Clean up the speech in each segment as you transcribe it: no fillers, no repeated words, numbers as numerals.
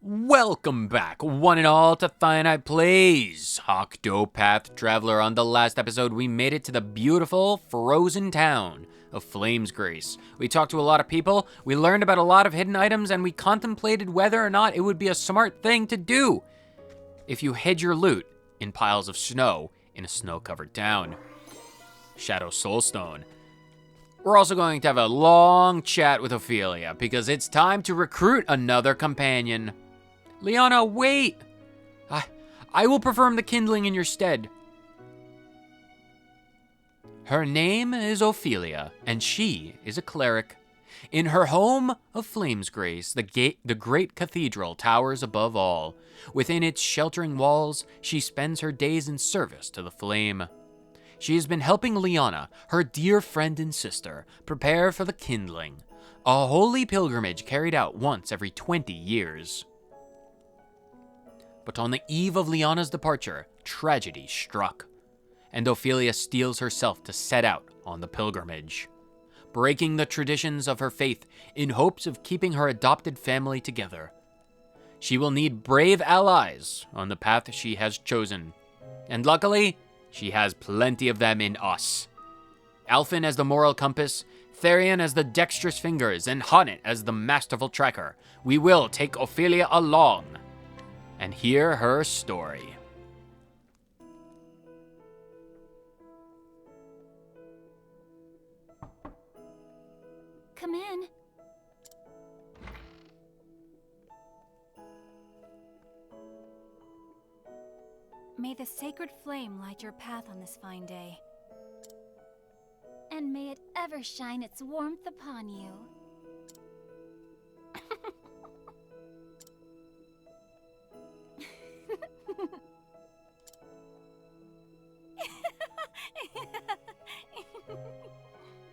Welcome back, one and all, to Cyanide Plays Octopath Traveler. On the last episode, we made it to the beautiful, frozen town of Flamesgrace. We talked to a lot of people, we learned about a lot of hidden items, and we contemplated whether or not it would be a smart thing to do if you hid your loot in piles of snow in a snow-covered town. Shadow Soulstone. We're also going to have a long chat with Ophelia, because it's time to recruit another companion. Liana, wait! I will perform the kindling in your stead. Her name is Ophelia, and she is a cleric. In her home of Flamesgrace, the great cathedral towers above all. Within its sheltering walls, she spends her days in service to the flame. She has been helping Liana, her dear friend and sister, prepare for the kindling, a holy pilgrimage carried out once every 20 years. But on the eve of Liana's departure, tragedy struck, and Ophelia steels herself to set out on the pilgrimage, breaking the traditions of her faith in hopes of keeping her adopted family together. She will need brave allies on the path she has chosen, and luckily, she has plenty of them in us. Alphen as the moral compass, Therian as the dexterous fingers, and Honnet as the masterful tracker. We will take Ophelia along and hear her story. Come in. May the sacred flame light your path on this fine day. And may it ever shine its warmth upon you.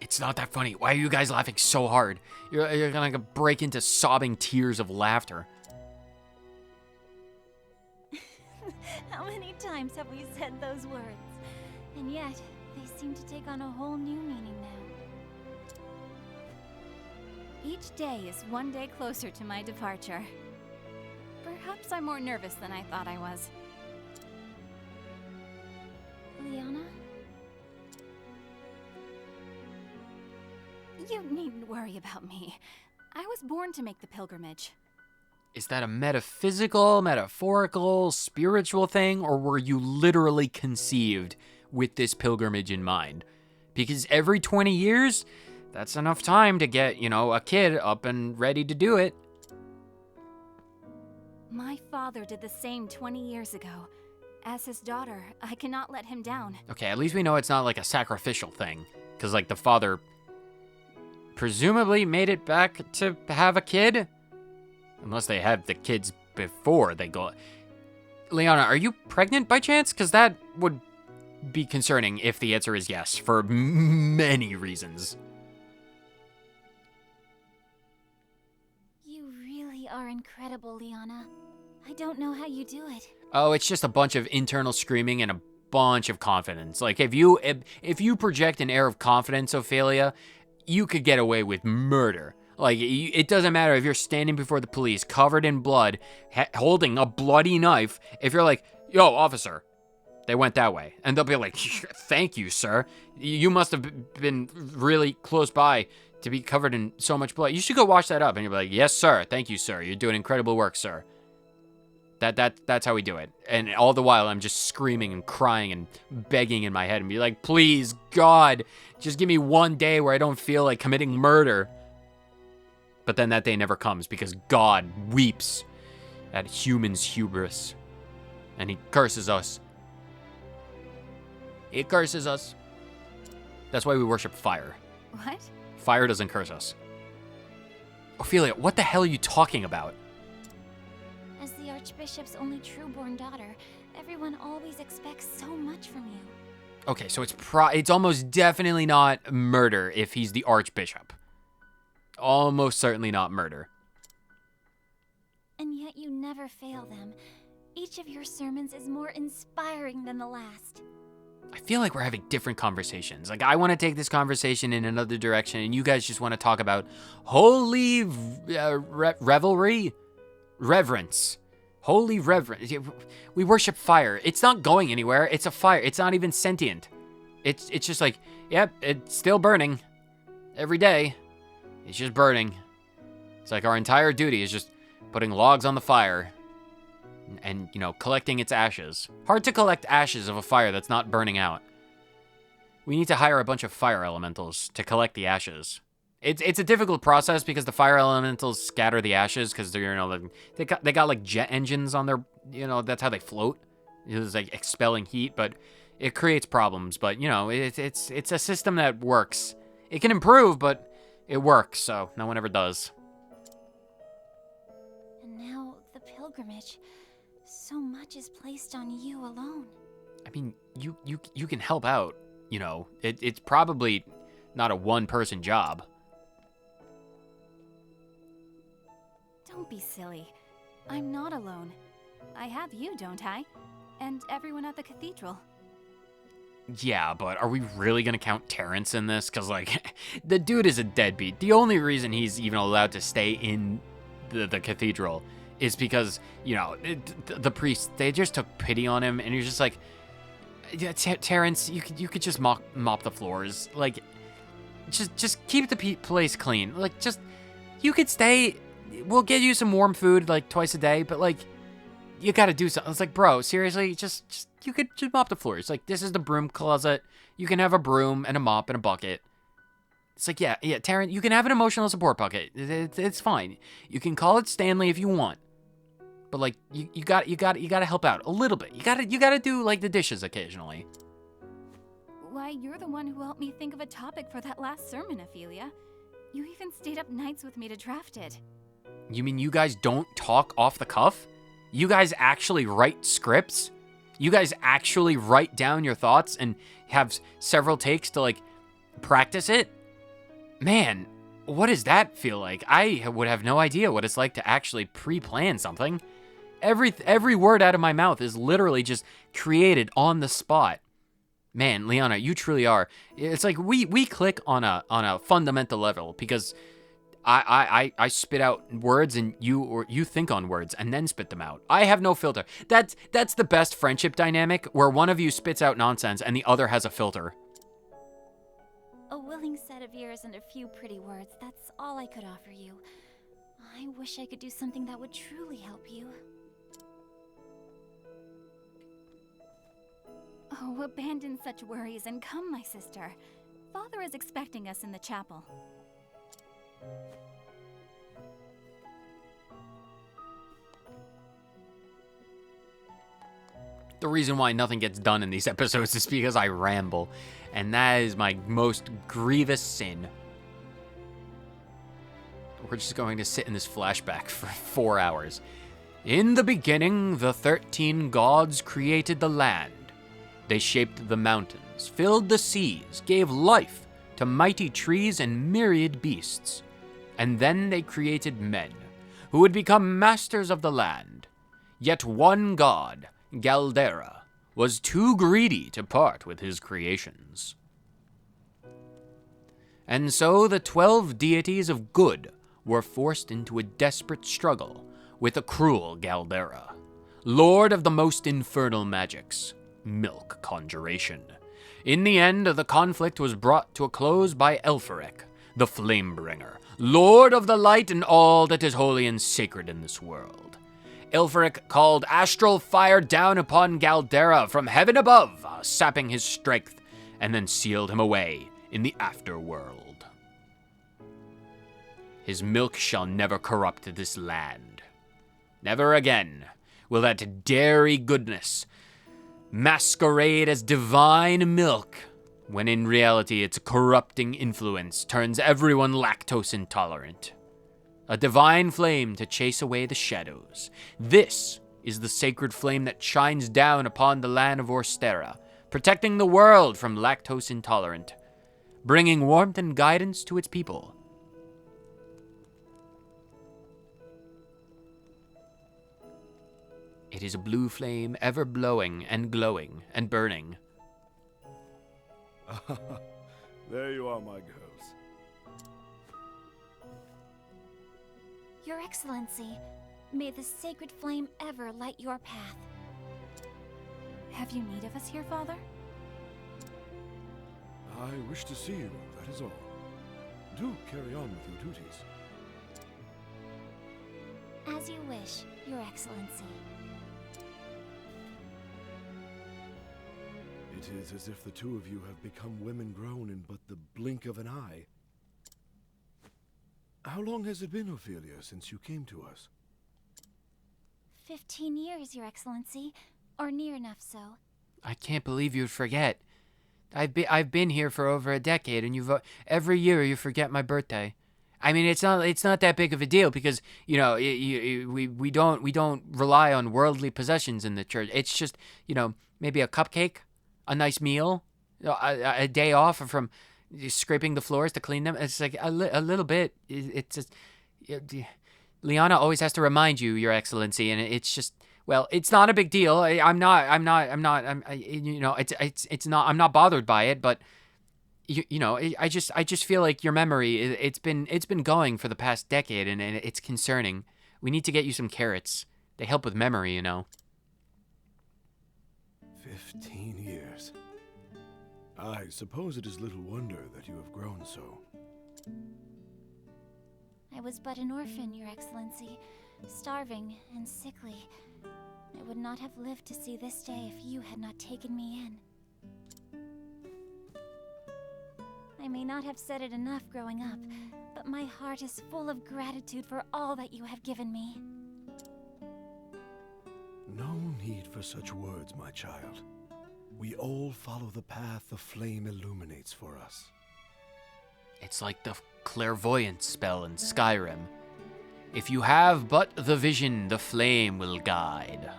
It's not that funny. Why are you guys laughing so hard? You're gonna break into sobbing tears of laughter. How many times have we said those words? And yet, they seem to take on a whole new meaning now. Each day is one day closer to my departure. Perhaps I'm more nervous than I thought I was. Liana? You needn't worry about me. I was born to make the pilgrimage. Is that a metaphysical, metaphorical, spiritual thing, or were you literally conceived with this pilgrimage in mind? Because every 20 years, that's enough time to get, a kid up and ready to do it. My father did the same 20 years ago. As his daughter, I cannot let him down. Okay, at least we know it's not like a sacrificial thing. Because, the father presumably made it back to have a kid? Unless they have the kids before they go. Liana, are you pregnant by chance? Because that would be concerning if the answer is yes, for many reasons. You really are incredible, Liana. I don't know how you do it. Oh, it's just a bunch of internal screaming and a bunch of confidence. If you project an air of confidence, Ophelia, you could get away with murder. It doesn't matter if you're standing before the police, covered in blood, holding a bloody knife. If you're like, yo, officer, they went that way. And they'll be like, thank you, sir. You must have been really close by to be covered in so much blood. You should go wash that up. And you'll be like, yes, sir. Thank you, sir. You're doing incredible work, sir. That's how we do it. And all the while, I'm just screaming and crying and begging in my head and be like, please, God, just give me one day where I don't feel like committing murder. But then that day never comes because God weeps at humans' hubris. And he curses us. He curses us. That's why we worship fire. What? Fire doesn't curse us. Ophelia, what the hell are you talking about? As the Archbishop's only true-born daughter, everyone always expects so much from you. Okay, so it's almost definitely not murder if he's the Archbishop. Almost certainly not murder. And yet you never fail them. Each of your sermons is more inspiring than the last. I feel like we're having different conversations. I want to take this conversation in another direction, and you guys just want to talk about holy revelry. Reverence. Holy reverence. We worship fire. It's not going anywhere. It's a fire. It's not even sentient. It's just like, yep, it's still burning. Every day. It's just burning. It's like our entire duty is just putting logs on the fire and, you know, collecting its ashes. Hard to collect ashes of a fire that's not burning out. We need to hire a bunch of fire elementals to collect the ashes. It's a difficult process because the fire elementals scatter the ashes because they're, you know, they got like jet engines on their, you know, that's how they float. It's like expelling heat, but it creates problems. But, you know, it's a system that works. It can improve, but it works, so no one ever does. And now the pilgrimage. So much is placed on you alone. I mean, you can help out, you know. It's probably not a one-person job. Don't be silly. I'm not alone. I have you, don't I? And everyone at the cathedral. Yeah, but are we really gonna count Terrence in this? Because, like, the dude is a deadbeat. The only reason he's even allowed to stay in the cathedral is because, you know, the priests, they just took pity on him, and you're just like, yeah, Terrence, you could just mop the floors. Like, just keep the place clean. Like, just, you could stay. We'll get you some warm food, like, twice a day, but, like, you gotta do something. It's like, bro, seriously, just you could just mop the floors. Like, this is the broom closet. You can have a broom and a mop and a bucket. It's like, yeah, Terrence, you can have an emotional support bucket. It's fine. You can call it Stanley if you want. But, like, you gotta help out a little bit. You gotta do, like, the dishes occasionally. Why, you're the one who helped me think of a topic for that last sermon, Ophelia. You even stayed up nights with me to draft it. You mean you guys don't talk off the cuff? You guys actually write scripts? You guys actually write down your thoughts and have several takes to, like, practice it? Man, what does that feel like? I would have no idea what it's like to actually pre-plan something. Every word out of my mouth is literally just created on the spot. Man, Liana, you truly are. It's like we click on a fundamental level because I spit out words and you think on words and then spit them out. I have no filter. That's the best friendship dynamic where one of you spits out nonsense and the other has a filter. A willing set of ears and a few pretty words, that's all I could offer you. I wish I could do something that would truly help you. Oh, abandon such worries and come, my sister. Father is expecting us in the chapel. The reason why nothing gets done in these episodes is because I ramble, and that is my most grievous sin. We're just going to sit in this flashback for 4 hours. In the beginning, the 13 gods created the land. They shaped the mountains, filled the seas, gave life to mighty trees and myriad beasts. And then they created men, who would become masters of the land. Yet one god, Galdera, was too greedy to part with his creations. And so the 12 deities of good were forced into a desperate struggle with a cruel Galdera, lord of the most infernal magics, milk conjuration. In the end, the conflict was brought to a close by Elferic, the Flamebringer, lord of the light and all that is holy and sacred in this world. Elferic called astral fire down upon Galdera from heaven above, sapping his strength, and then sealed him away in the afterworld. His milk shall never corrupt this land. Never again will that dairy goodness masquerade as divine milk, when in reality its corrupting influence turns everyone lactose intolerant. A divine flame to chase away the shadows. This is the sacred flame that shines down upon the land of Orstera, protecting the world from lactose intolerant, bringing warmth and guidance to its people. It is a blue flame ever blowing and glowing and burning. There you are, my girls. Your Excellency, May the sacred flame ever light your path. Have you need of us here, Father? I wish to see you, that is all. Do carry on with your duties. As you wish, Your Excellency. It is as if the two of you have become women grown in but the blink of an eye. How long has it been, Ophelia, since you came to us? 15 years, Your Excellency. Or near enough so. I can't believe you'd forget. I've been here for over a decade, and every year you forget my birthday. I mean, it's not that big of a deal because we don't rely on worldly possessions in the church. It's just maybe a cupcake, a nice meal, a day off from scraping the floors to clean them. It's like a little bit. It's just Liana always has to remind you, Your Excellency, and it's just. Well, it's not a big deal. I'm not bothered by it, but I just feel like your memory, it's been going for the past decade, and it's concerning. We need to get you some carrots. They help with memory, 15 years. I suppose it is little wonder that you have grown so. I was but an orphan, Your Excellency, starving and sickly. I would not have lived to see this day if you had not taken me in. I may not have said it enough growing up, but my heart is full of gratitude for all that you have given me. No need for such words, my child. We all follow the path the flame illuminates for us. It's like the clairvoyance spell in Skyrim. If you have but the vision, the flame will guide.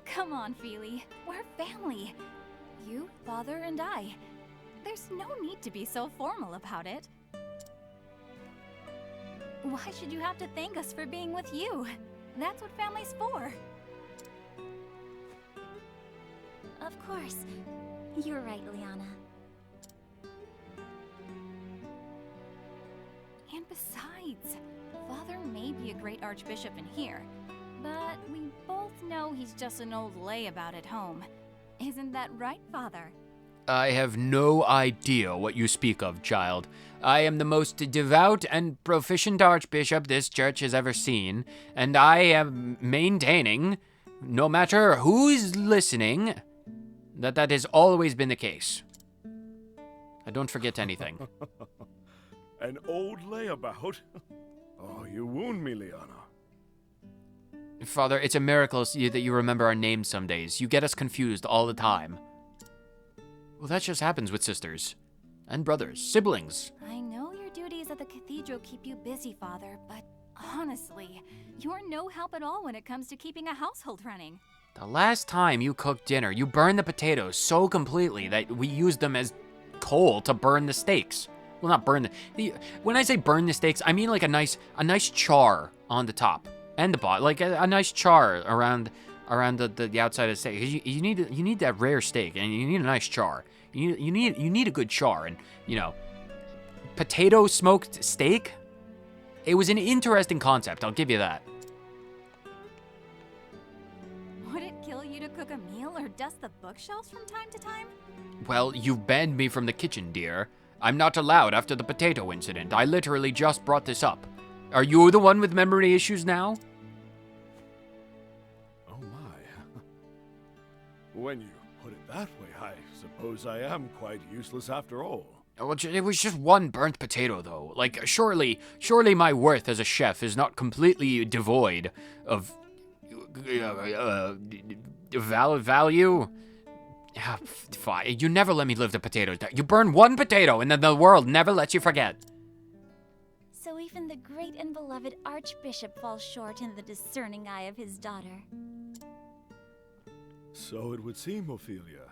Come on, Feely. We're family. You, Father, and I. There's no need to be so formal about it. Why should you have to thank us for being with you? That's what family's for. Of course. You're right, Liana. And besides, Father may be a great archbishop in here, but we both know he's just an old layabout at home. Isn't that right, Father? I have no idea what you speak of, child. I am the most devout and proficient archbishop this church has ever seen, and I am maintaining, no matter who's listening, that has always been the case. I don't forget anything. An old layabout? Oh, you wound me, Liana. Father, it's a miracle that you remember our names some days. You get us confused all the time. Well, that just happens with sisters. And brothers, siblings. I know your duties at the cathedral keep you busy, Father, but honestly, you're no help at all when it comes to keeping a household running. The last time you cooked dinner, you burned the potatoes so completely that we used them as coal to burn the steaks. Well, not burn when I say burn the steaks, I mean like a nice char on the top and the bottom, like a nice char around the outside of the steak. You need that rare steak, and you need a nice char. You need a good char, and potato smoked steak. It was an interesting concept, I'll give you that. Would it kill you to cook a meal or dust the bookshelves from time to time? Well, you've banned me from the kitchen, dear. I'm not allowed after the potato incident. I literally just brought this up. Are you the one with memory issues now? Oh my. When you put it that way, I suppose I am quite useless after all. Well, it was just one burnt potato, though. Like, surely my worth as a chef is not completely devoid of value. Fine. You never let me live the potatoes down. You burn one potato, and then the world never lets you forget. So even the great and beloved Archbishop falls short in the discerning eye of his daughter. So it would seem, Ophelia.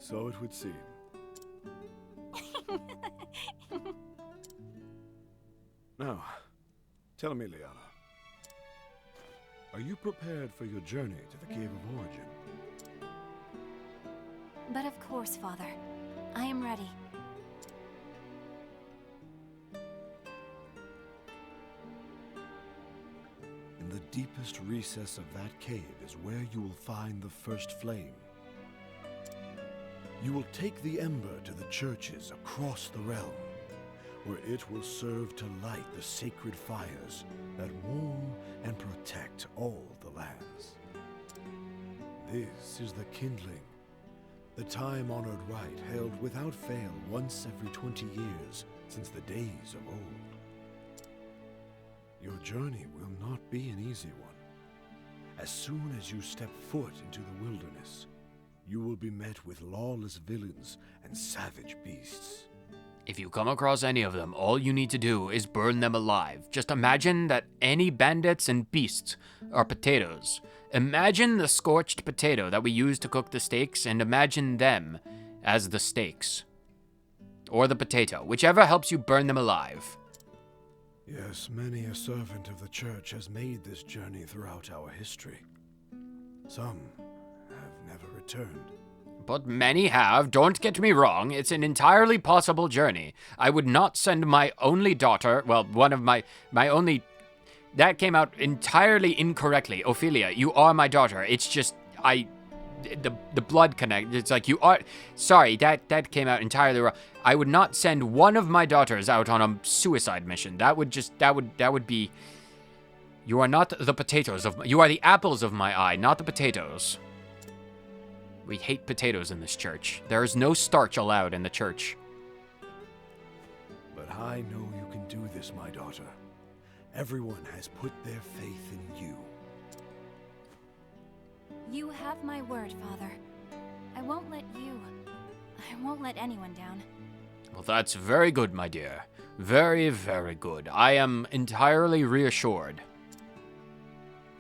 So it would seem. Now, tell me, Liana. Are you prepared for your journey to the Cave of Origin? But of course, Father. I am ready. the deepest recess of that cave is where you will find the first flame. You will take the ember to the churches across the realm, where it will serve to light the sacred fires that warm and protect all the lands. This is the kindling, the time-honored rite held without fail once every 20 years since the days of old. Your journey will not be an easy one. As soon as you step foot into the wilderness, you will be met with lawless villains and savage beasts. If you come across any of them, all you need to do is burn them alive. Just imagine that any bandits and beasts are potatoes. Imagine the scorched potato that we use to cook the steaks, and imagine them as the steaks. Or the potato, whichever helps you burn them alive. Yes, many a servant of the church has made this journey throughout our history. Some have never returned. But many have, don't get me wrong, it's an entirely possible journey. I would not send my only daughter, well, one of my only... That came out entirely incorrectly. Ophelia, you are my daughter. It's just, the blood connect, it's like you are... Sorry, that came out entirely wrong. I would not send one of my daughters out on a suicide mission. That would be... You are not the potatoes of... You are the apples of my eye, not the potatoes. We hate potatoes in this church. There is no starch allowed in the church. But I know you can do this, my daughter. Everyone has put their faith in you. You have my word, Father. I won't let anyone down. Well, that's very good, my dear. Very, very good. I am entirely reassured.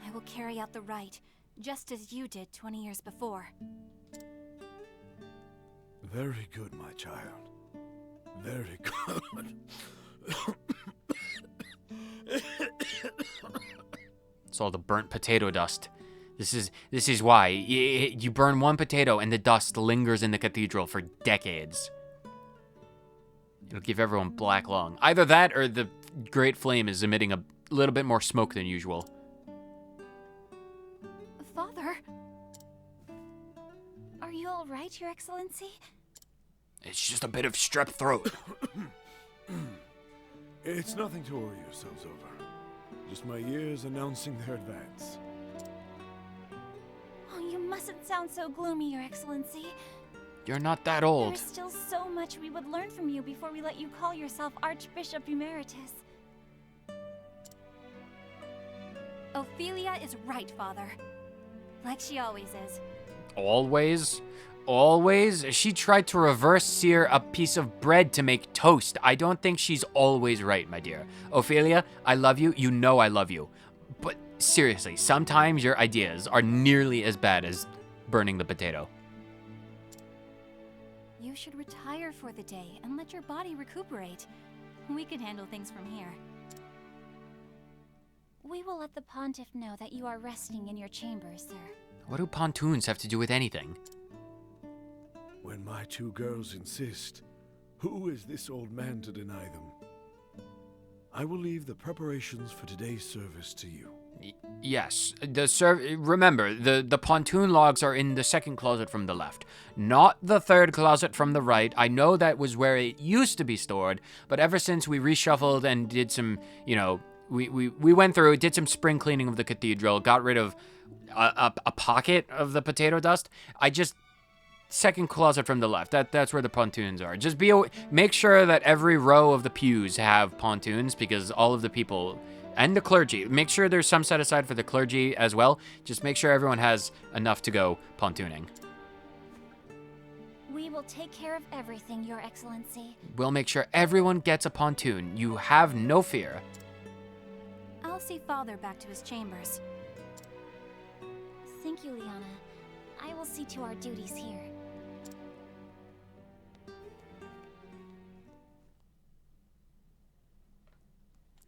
I will carry out the rite, just as you did 20 years before. Very good, my child. Very good. It's all the burnt potato dust. This is why. You burn one potato and the dust lingers in the cathedral for decades. It'll give everyone black lung. Either that or the Great Flame is emitting a little bit more smoke than usual. Father? Are you all right, Your Excellency? It's just a bit of strep throat. It's nothing to worry yourselves over. Just my ears announcing their advance. Oh, you mustn't sound so gloomy, Your Excellency. You're not that old. There's still so much we would learn from you before we let you call yourself Archbishop Emeritus. Ophelia is right, Father. Like she always is. Always? Always? She tried to reverse sear a piece of bread to make toast. I don't think she's always right, my dear. Ophelia, I love you. You know I love you. But seriously, sometimes your ideas are nearly as bad as burning the potato. You should retire for the day and let your body recuperate. We can handle things from here. We will let the Pontiff know that you are resting in your chambers, sir. What do pontoons have to do with anything? When my two girls insist, who is this old man to deny them? I will leave the preparations for today's service to you. Yes. Remember, the pontoon logs are in the second closet from the left, not the third closet from the right. I know that was where it used to be stored, but ever since we reshuffled and did some, we went through, did some spring cleaning of the cathedral, got rid of a pocket of the potato dust. Second closet from the left. That's where the pontoons are. Just make sure that every row of the pews have pontoons, because all of the people and the clergy, make sure there's some set aside for the clergy as well. Just make sure everyone has enough to go pontooning. We will take care of everything, Your Excellency. We'll make sure everyone gets a pontoon. You have no fear. I'll see Father back to his chambers. Thank you, Liana. I will see to our duties here.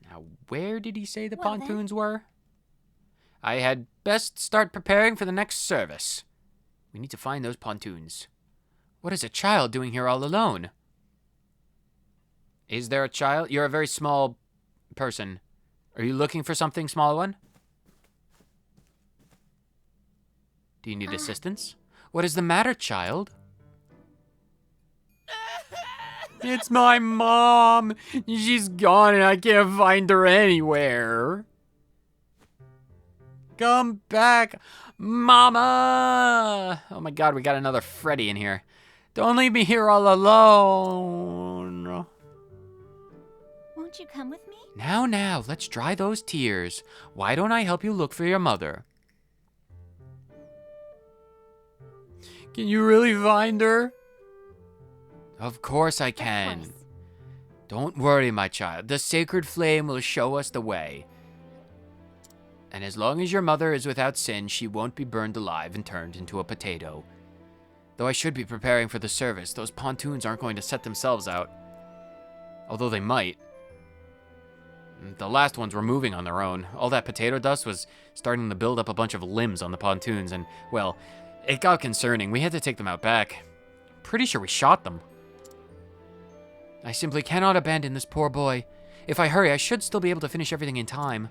Now, where did he say the Well, pontoons were? I had best start preparing for the next service. We need to find those pontoons. What is a child doing here all alone? Is there a child? You're a very small person. Are you looking for something, small one? Do you need assistance? What is the matter, child? It's my mom. She's gone and I can't find her anywhere. Come back, Mama! Oh my god, we got another Freddy in here. Don't leave me here all alone. Won't you come with me? Now, let's dry those tears. Why don't I help you look for your mother? Can you really find her? Of course I can. Of course. Don't worry, my child. The sacred flame will show us the way. And as long as your mother is without sin, she won't be burned alive and turned into a potato. Though I should be preparing for the service, those pontoons aren't going to set themselves out. Although they might. The last ones were moving on their own. All that potato dust was starting to build up a bunch of limbs on the pontoons, and, well, it got concerning. We had to take them out back. Pretty sure we shot them. I simply cannot abandon this poor boy. If I hurry, I should still be able to finish everything in time.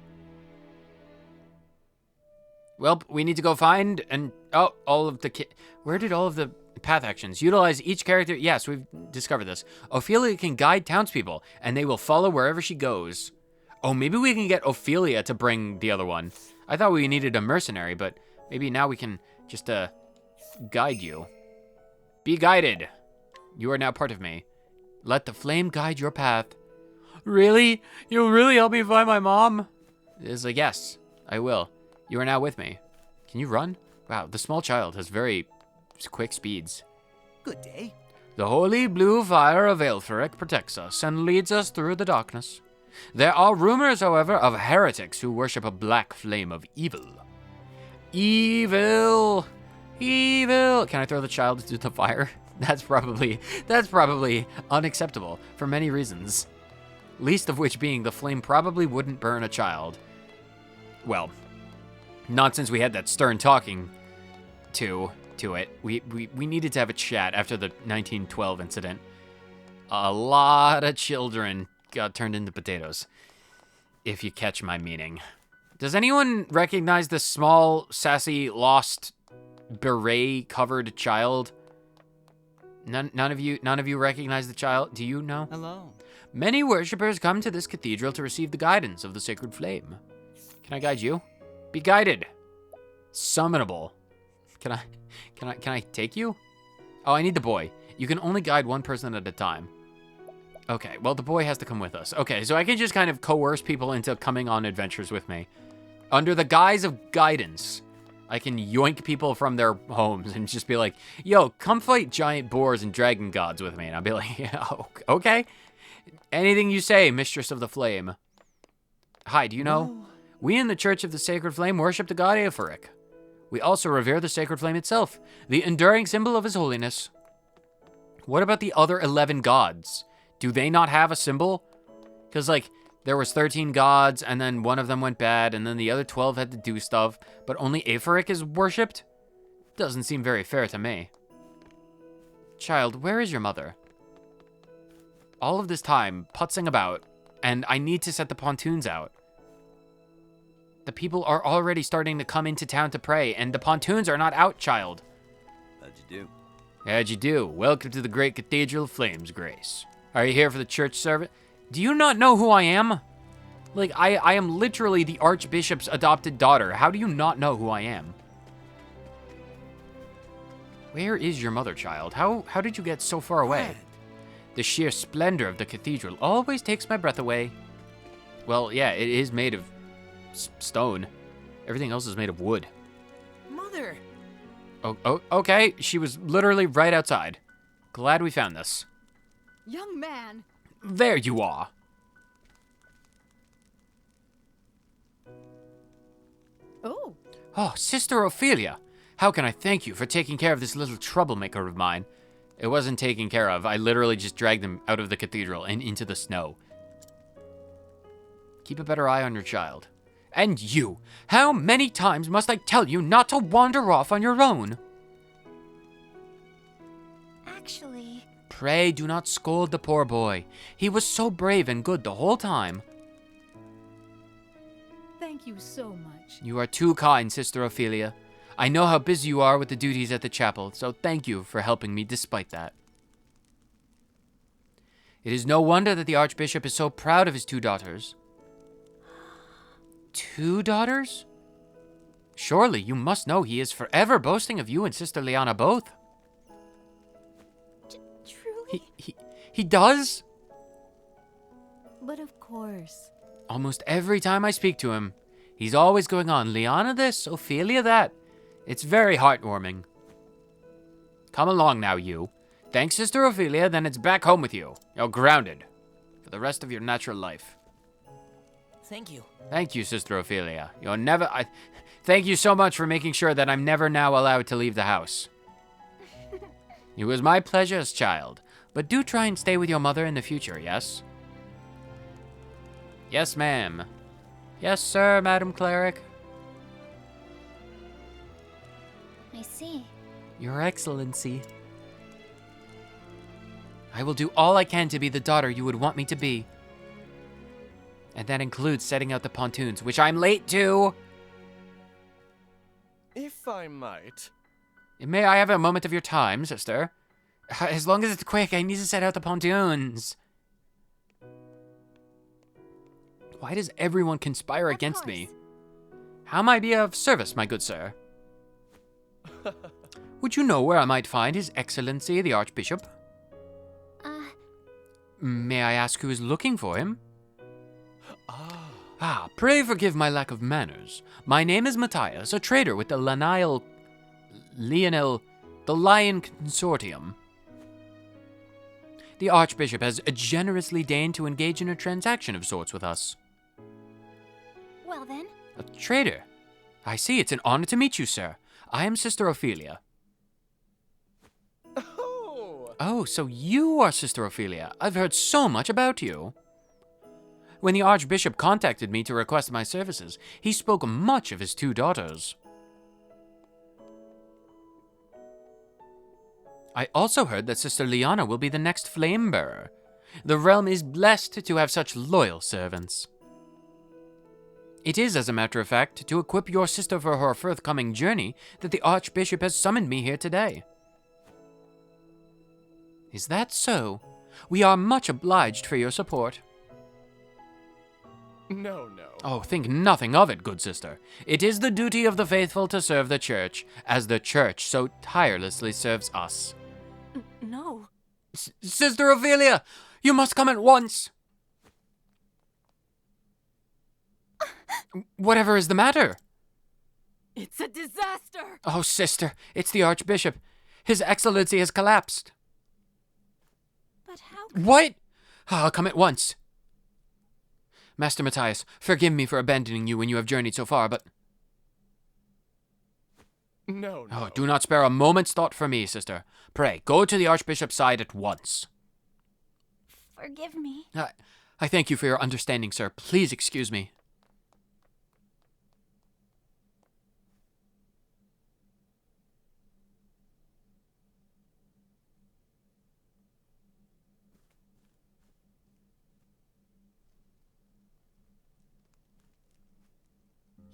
Well, we need to go find all of the where did all of the path actions utilize each character? Yes, we've discovered this. Ophelia can guide townspeople, and they will follow wherever she goes. Oh, maybe we can get Ophelia to bring the other one. I thought we needed a mercenary, but maybe now we can just guide you. Be guided. You are now part of me. Let the flame guide your path. Really? You'll really help me find my mom? It's like, yes, I will. You are now with me. Can you run? Wow, the small child has very quick speeds. Good day. The holy blue fire of Aelfric protects us and leads us through the darkness. There are rumors, however, of heretics who worship a black flame of evil. Evil! Evil! Can I throw the child into the fire? That's probably unacceptable for many reasons. Least of which being the flame probably wouldn't burn a child. Well, not since we had that stern talking to it. We needed to have a chat after the 1912 incident. A lot of children got turned into potatoes, if you catch my meaning. Does anyone recognize this small, sassy, lost, beret-covered child? None of you recognize the child? Do you know? Hello. Many worshippers come to this cathedral to receive the guidance of the sacred flame. Can I guide you? Be guided. Summonable. Can I take you? Oh, I need the boy. You can only guide one person at a time. Okay, well, the boy has to come with us. Okay, so I can just kind of coerce people into coming on adventures with me. Under the guise of guidance, I can yoink people from their homes and just be like, yo, come fight giant boars and dragon gods with me. And I'll be like, yeah, okay. Anything you say, Mistress of the Flame. Hi, do you know? We in the Church of the Sacred Flame worship the god Aelfric. We also revere the Sacred Flame itself, the enduring symbol of his holiness. What about the other 11 gods? Do they not have a symbol? Because, like, there was 13 gods, and then one of them went bad, and then the other 12 had to do stuff, but only Aelfric is worshipped? Doesn't seem very fair to me. Child, where is your mother? All of this time, putzing about, and I need to set the pontoons out. The people are already starting to come into town to pray, and the pontoons are not out, child. How'd you do? How'd you do? Welcome to the great Cathedral of Flames, Grace. Are you here for the church service? Do you not know who I am? Like, I am literally the Archbishop's adopted daughter. How do you not know who I am? Where is your mother, child? How did you get so far away? Fred. The sheer splendor of the cathedral always takes my breath away. Well, yeah, it is made of stone. Everything else is made of wood. Mother! Oh, okay. She was literally right outside. Glad we found this. Young man! There you are. Oh, Oh, Sister Ophelia. How can I thank you for taking care of this little troublemaker of mine? It wasn't taken care of. I literally just dragged him out of the cathedral and into the snow. Keep a better eye on your child. And you, how many times must I tell you not to wander off on your own? Actually, Pray do not scold the poor boy. He was so brave and good the whole time. thank you so much. You are too kind, Sister Ophelia. I know how busy you are with the duties at the chapel, so thank you for helping me despite that. It is no wonder that the Archbishop is so proud of his 2 daughters. 2 daughters? Surely you must know he is forever boasting of you and Sister Liana both. Truly? He does? But of course. Almost every time I speak to him, he's always going on, Liana this, Ophelia that. It's very heartwarming. Come along now, you. Thanks, Sister Ophelia, then it's back home with you. You're grounded for the rest of your natural life. Thank you. Thank you, Sister Ophelia. You're never... Thank you so much for making sure that I'm never now allowed to leave the house. It was my pleasure as child, but do try and stay with your mother in the future, yes? Yes, ma'am. Yes, sir, Madam Cleric. I see. Your Excellency. I will do all I can to be the daughter you would want me to be. And that includes setting out the pontoons, which I'm late to. If I might. May I have a moment of your time, sister? As long as it's quick, I need to set out the pontoons. Why does everyone conspire against me? How may I be of service, my good sir? Would you know where I might find His Excellency, the Archbishop? May I ask who is looking for him? Pray forgive my lack of manners. My name is Matthias, a trader with the Lion Consortium. The Archbishop has generously deigned to engage in a transaction of sorts with us. Well then. A trader? I see, it's an honor to meet you, sir. I am Sister Ophelia. Oh, so you are Sister Ophelia. I've heard so much about you. When the Archbishop contacted me to request my services, he spoke much of his 2 daughters. I also heard that Sister Liana will be the next flame bearer. The realm is blessed to have such loyal servants. It is, as a matter of fact, to equip your sister for her forthcoming journey that the Archbishop has summoned me here today. Is that so? We are much obliged for your support. No. Oh, think nothing of it, good sister. It is the duty of the faithful to serve the Church, as the Church so tirelessly serves us. No. Sister Ophelia, you must come at once! Whatever is the matter? It's a disaster! Oh, sister, it's the Archbishop. His Excellency has collapsed. But how? What? I'll come at once. Master Matthias, forgive me for abandoning you when you have journeyed so far, but... No. Oh, do not spare a moment's thought for me, sister. Pray, go to the Archbishop's side at once. Forgive me. I thank you for your understanding, sir. Please excuse me.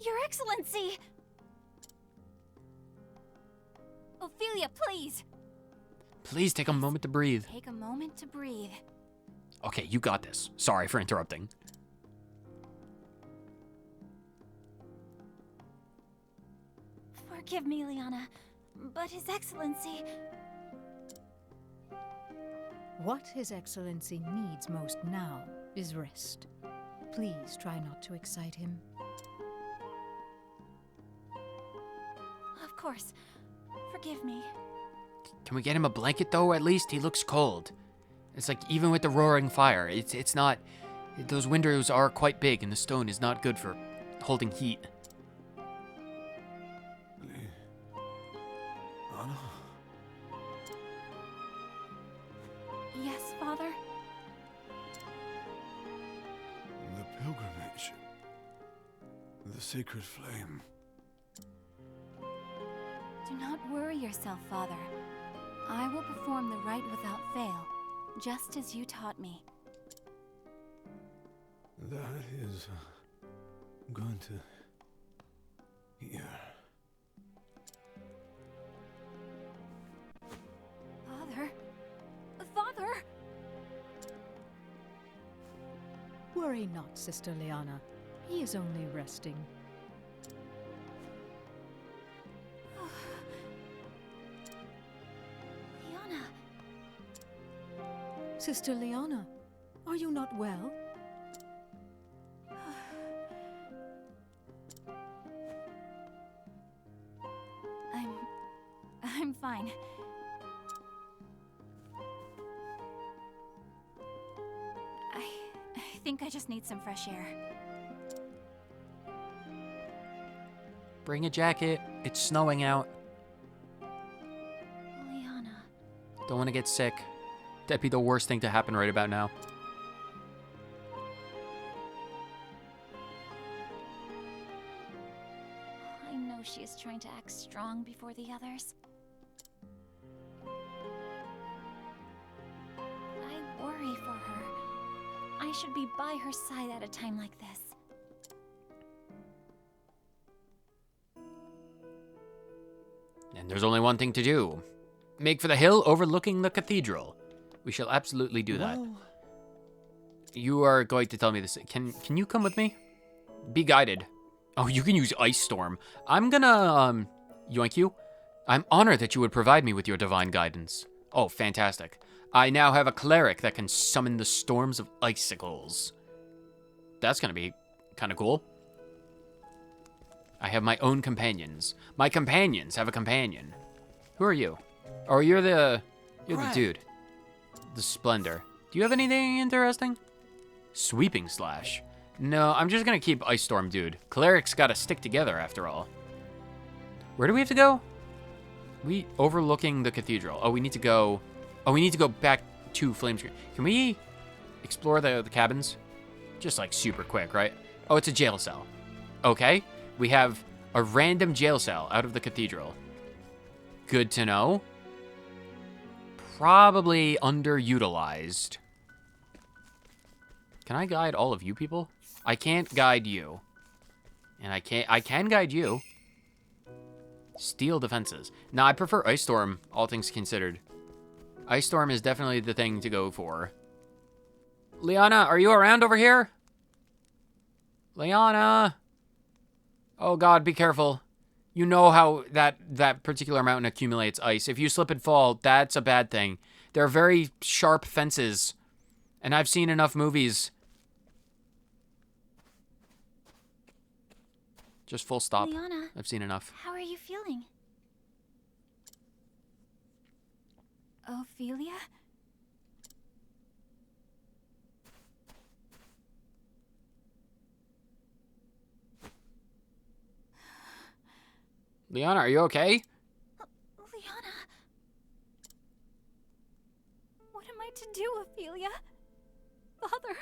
Your Excellency! Ophelia, please! Please take a moment to breathe. Take a moment to breathe. Okay, you got this. Sorry for interrupting. Forgive me, Liana, but His Excellency... What His Excellency needs most now is rest. Please try not to excite him. Of course. Forgive me. Can we get him a blanket, though, at least? He looks cold. It's like, even with the roaring fire, it's not... Those windows are quite big, and the stone is not good for holding heat. Anna? Yes, Father? The pilgrimage. The sacred flame. Do not worry yourself, Father. I will perform the rite without fail, just as you taught me. That is going to... Here. Worry not, Sister Liana. He is only resting. Liana, Sister Liana, are you not well? I'm fine. I think I just need some fresh air. Bring a jacket. It's snowing out. Liana. Don't want to get sick. That'd be the worst thing to happen right about now. I know she is trying to act strong before the others. I worry for her. I should be by her side at a time like this. And there's only one thing to do. Make for the hill overlooking the cathedral. We shall absolutely do that. Well, You are going to tell me this. Can you come with me? Be guided. Oh, you can use Ice Storm. I'm gonna, yoink you. I'm honored that you would provide me with your divine guidance. Oh, fantastic. I now have a cleric that can summon the storms of icicles. That's gonna be kind of cool. I have my own companions. My companions have a companion. Who are you? Oh, you're the Right. dude. The Splendor. Do you have anything interesting? Sweeping Slash. No, I'm just gonna keep Ice Storm, dude. Clerics gotta stick together after all. Where do we have to go? We overlooking the cathedral. Oh, we need to go. Oh, we need to go back to Flame Screen. Can we explore the cabins? Just like super quick, right? Oh, it's a jail cell. Okay, we have a random jail cell out of the cathedral. Good to know. Probably underutilized. Can I guide all of you people? I can't guide you. And I can guide you. Steel defenses. Nah, I prefer Ice Storm, all things considered. Ice Storm is definitely the thing to go for. Liana, are you around over here? Liana. Oh god, be careful. You know how that particular mountain accumulates ice. If you slip and fall, that's a bad thing. They're very sharp fences. And I've seen enough movies. Just full stop. Liana, I've seen enough. how are you feeling? Ophelia? Liana, are you okay? Liana, What am I to do, Ophelia? Father,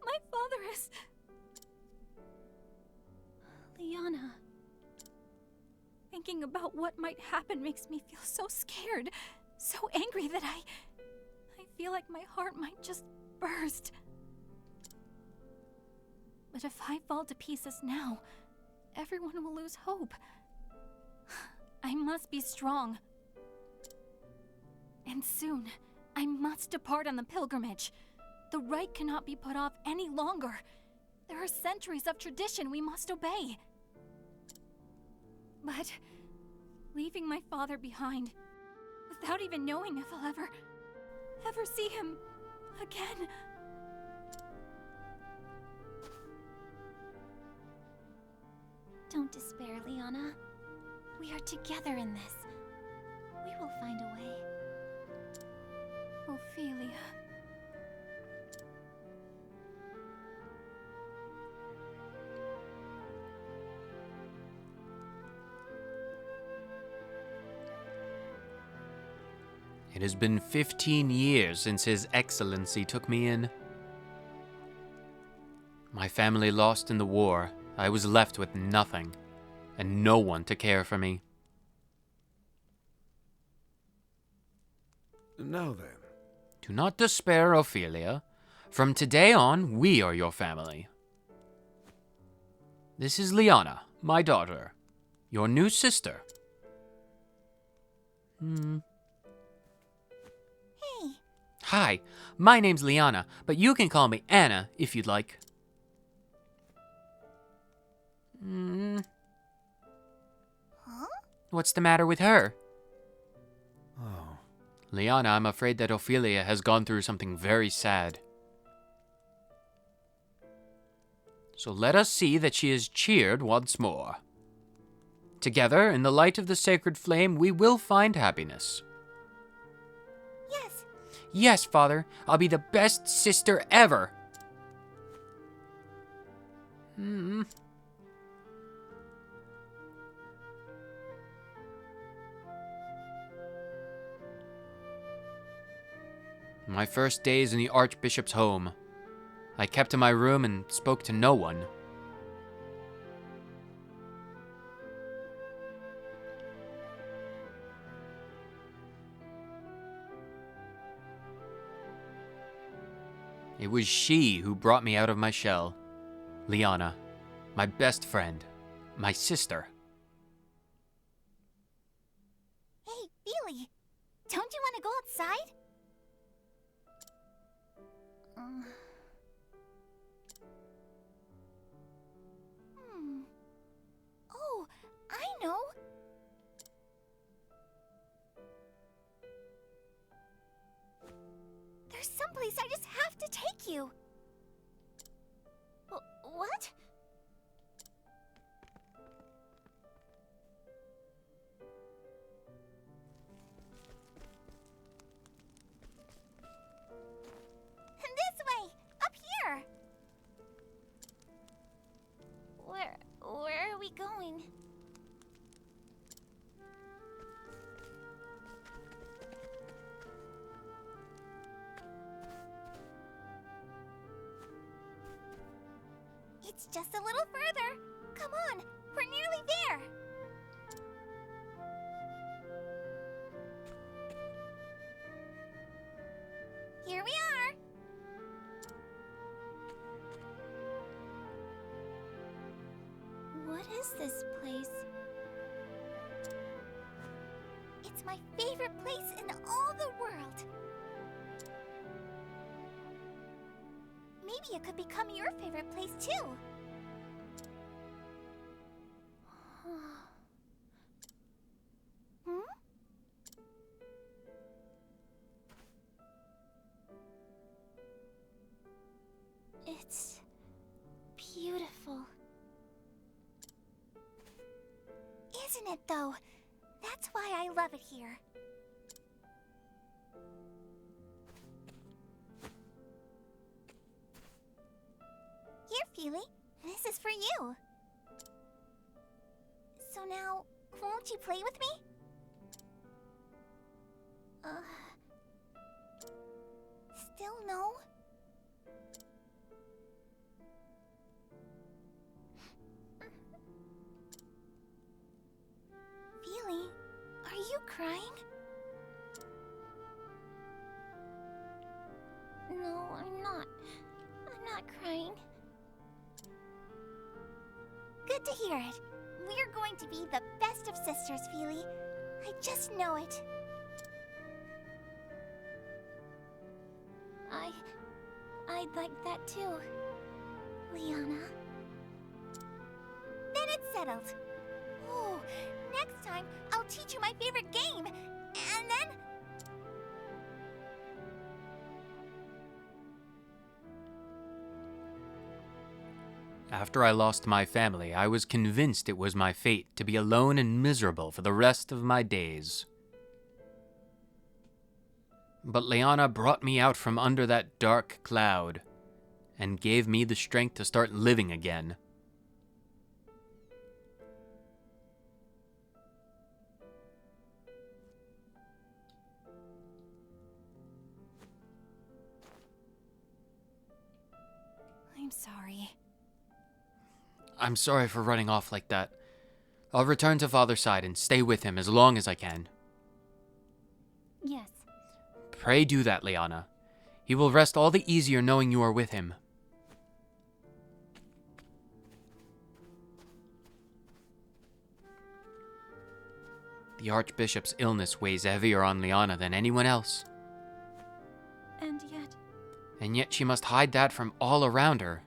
my father is... Liana. Thinking about what might happen makes me feel so scared, so angry that I feel like my heart might just burst. But if I fall to pieces now, everyone will lose hope. I must be strong. And soon, I must depart on the pilgrimage. The rite cannot be put off any longer. There are centuries of tradition we must obey. But leaving my father behind, without even knowing if I'll ever see him again. Don't despair, Liana. We are together in this. We will find a way. Ophelia. It has been 15 years since His Excellency took me in. My family lost in the war. I was left with nothing, and no one to care for me. Now then, Do not despair, Ophelia. From today on, we are your family. This is Liana, my daughter, your new sister. Hey, Hi, my name's Liana, but you can call me Anna if you'd like. Huh? What's the matter with her? Oh, Liana, I'm afraid that Ophelia has gone through something very sad. So let us see that she is cheered once more. Together, in the light of the sacred flame, we will find happiness. Yes. Yes, Father, I'll be the best sister ever. My first days in the Archbishop's home. I kept in my room and spoke to no one. It was she who brought me out of my shell. Liana, my best friend, my sister. Hey, Feely, don't you want to go outside? Oh, I know. There's someplace I just have to take you. What? This way, up here. Where are we going? It's just a little further. Come on, we're nearly there. Here we are. What is this place? It's my favorite place in all the world. Maybe it could become your favorite place too. Hmm? It's beautiful. Isn't it though? That's why I love it here. Here, Feely. This is for you. So now, won't you play with me? Still no? Feely, are you crying? No, I'm not. I'm not crying. Good to hear it. We're going to be the best of sisters, Feely. I just know it. I'd like that too, Liana. Then it's settled. Oh, next time I'll teach you my favorite game, and then... After I lost my family, I was convinced it was my fate to be alone and miserable for the rest of my days. But Liana brought me out from under that dark cloud and gave me the strength to start living again. I'm sorry. I'm sorry for running off like that. I'll return to Father's side and stay with him as long as I can. Yes. Pray do that, Liana. He will rest all the easier knowing you are with him. The Archbishop's illness weighs heavier on Liana than anyone else. And yet she must hide that from all around her.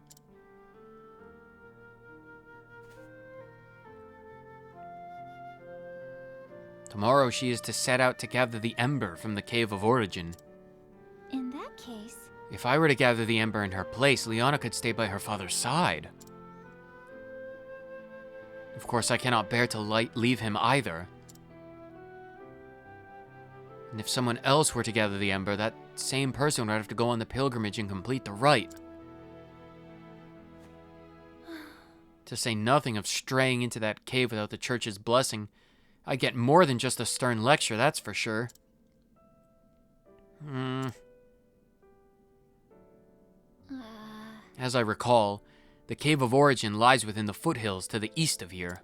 Tomorrow she is to set out to gather the ember from the Cave of Origin. In that case, If I were to gather the ember in her place, Leona could stay by her father's side. Of course, I cannot bear to leave him either. And if someone else were to gather the ember, that same person would have to go on the pilgrimage and complete the rite. To say nothing of straying into that cave without the church's blessing, I get more than just a stern lecture, that's for sure. As I recall, the Cave of Origin lies within the foothills to the east of here.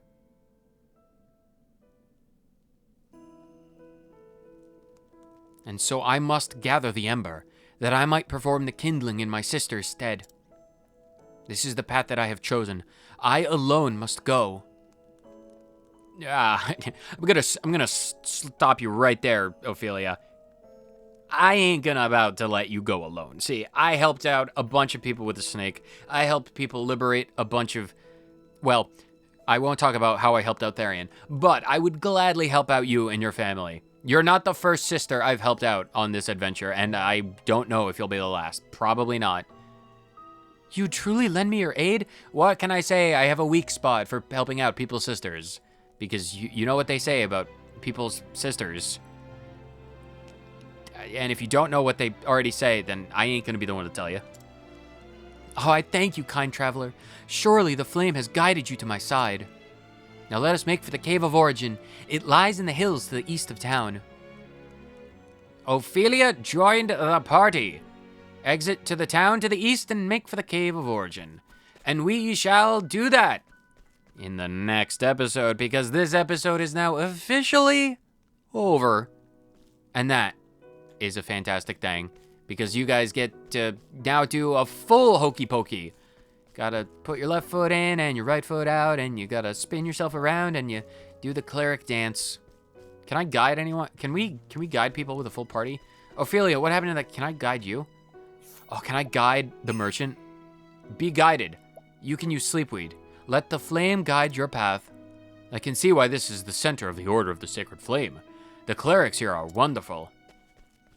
And so I must gather the ember, that I might perform the kindling in my sister's stead. This is the path that I have chosen. I alone must go. I'm gonna stop you right there, Ophelia. I ain't gonna about to let you go alone. See, I helped out a bunch of people with the snake. I helped people liberate a bunch of... Well, I won't talk about how I helped out Therion, but I would gladly help out you and your family. You're not the first sister I've helped out on this adventure, and I don't know if you'll be the last. Probably not. You truly lend me your aid? What can I say? I have a weak spot for helping out people's sisters. Because you know what they say about people's sisters. And if you don't know what they already say, then I ain't gonna be the one to tell you. Oh, I thank you, kind traveler. Surely the flame has guided you to my side. Now let us make for the Cave of Origin. It lies in the hills to the east of town. Ophelia joined the party. Exit to the town to the east and make for the Cave of Origin. And we shall do that in the next episode, because this episode is now officially over. And that is a fantastic thing, because you guys get to now do a full hokey pokey. Gotta put your left foot in and your right foot out, and you gotta spin yourself around and you do the cleric dance. Can I guide anyone? Can we guide people with a full party? Ophelia, what happened to that? Can I guide you? Oh, can I guide the merchant? Be guided. You can use Sleepweed. Let the flame guide your path. I can see why this is the center of the Order of the Sacred Flame. The clerics here are wonderful.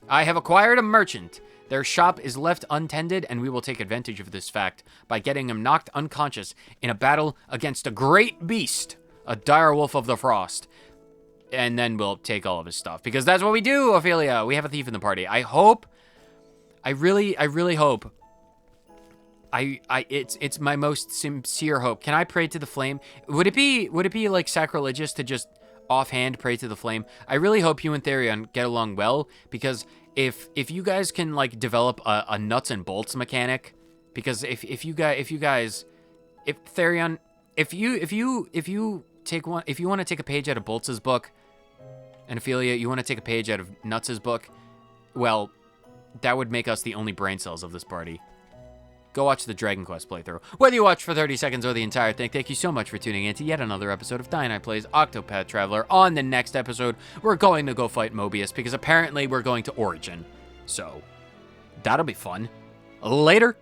I have acquired a merchant. Their shop is left untended, and we will take advantage of this fact by getting him knocked unconscious in a battle against a great beast, a dire wolf of the frost. And then we'll take all of his stuff, because that's what we do, Ophelia. We have a thief in the party. I really hope. It's my most sincere hope. Can I pray to the flame? Would it be like sacrilegious to just offhand pray to the flame? I really hope you and Therion get along well, because if you guys can like develop a nuts and bolts mechanic, because if Therion, if you want to take a page out of Boltz's book, and Ophelia, you want to take a page out of Nuts's book, well, that would make us the only brain cells of this party. Go watch the Dragon Quest playthrough. Whether you watch for 30 seconds or the entire thing, thank you so much for tuning in to yet another episode of Dine Plays Octopath Traveler. On the next episode, we're going to go fight Mobius, because apparently we're going to Origin. So, that'll be fun. Later.